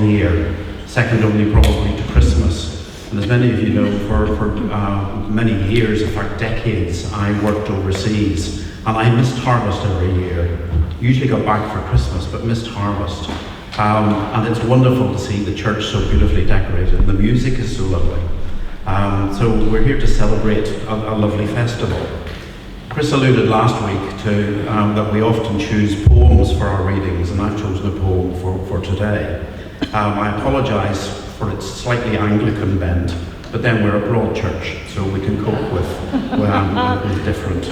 year, second only probably to Christmas. And as many of you know, for many years, in fact decades, I worked overseas, and I missed harvest every year. Usually got back for Christmas, but missed harvest. And it's wonderful to see the church so beautifully decorated. The music is so lovely. So we're here to celebrate a lovely festival. Chris alluded last week to that we often choose poems for our readings, and I've chosen a poem for today. I apologise for its slightly Anglican bent, but then we're a broad church, so we can cope with different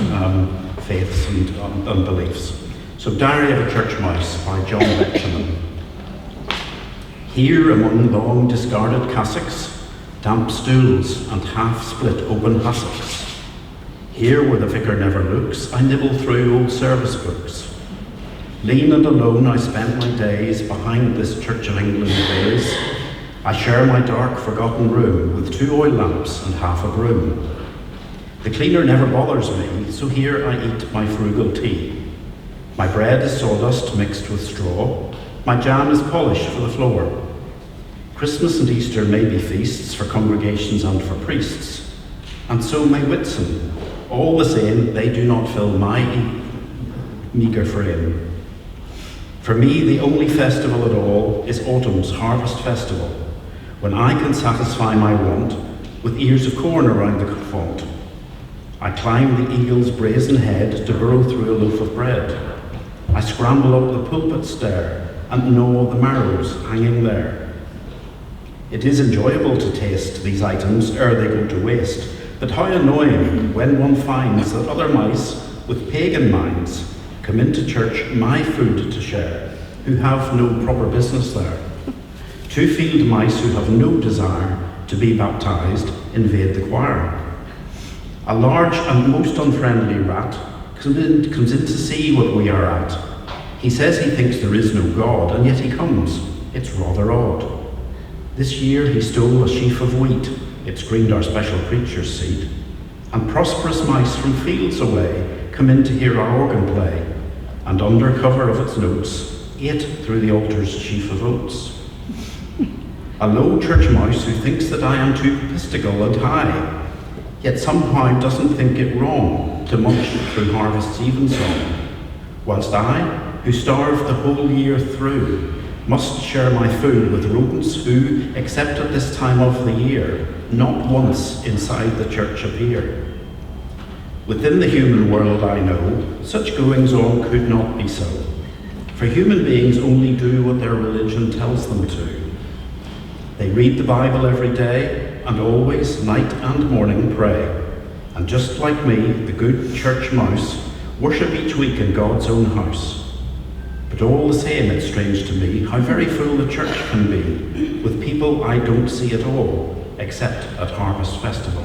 faiths and beliefs. So, Diary of a Church Mouse by John Betjeman. Here among long discarded cassocks, damp stools and half-split open hassocks, here where the vicar never looks, I nibble through old service books. Lean and alone I spend my days behind this Church of England vase. I share my dark forgotten room with 2 oil lamps and half a broom. The cleaner never bothers me, so here I eat my frugal tea. My bread is sawdust mixed with straw, my jam is polish for the floor. Christmas and Easter may be feasts for congregations and for priests, and so may Whitsun. All the same, they do not fill my meagre frame. For me, the only festival at all is autumn's harvest festival, when I can satisfy my want with ears of corn around the font. I climb the eagle's brazen head to burrow through a loaf of bread. I scramble up the pulpit stair and gnaw the marrows hanging there. It is enjoyable to taste these items ere they go to waste, but how annoying when one finds that other mice with pagan minds come into church my food to share, who have no proper business there. 2 field mice who have no desire to be baptized invade the choir. A large and most unfriendly rat comes in to see what we are at. He says he thinks there is no God, and yet he comes. It's rather odd. This year he stole a sheaf of wheat. It screened our special preacher's seat. And prosperous mice from fields away come in to hear our organ play, and under cover of its notes, ate through the altar's sheaf of oats. A low church mouse who thinks that I am too papistical and high, yet somehow doesn't think it wrong to munch through harvest's evensong, whilst I, who starve the whole year through, must share my food with rodents who, except at this time of the year, not once inside the church appear. Within the human world I know, such goings-on could not be so, for human beings only do what their religion tells them to. They read the Bible every day, and always, night and morning, pray, and just like me, the good church mouse, worship each week in God's own house. But all the same, it's strange to me how very full the church can be, with people I don't see at all, except at Harvest Festival.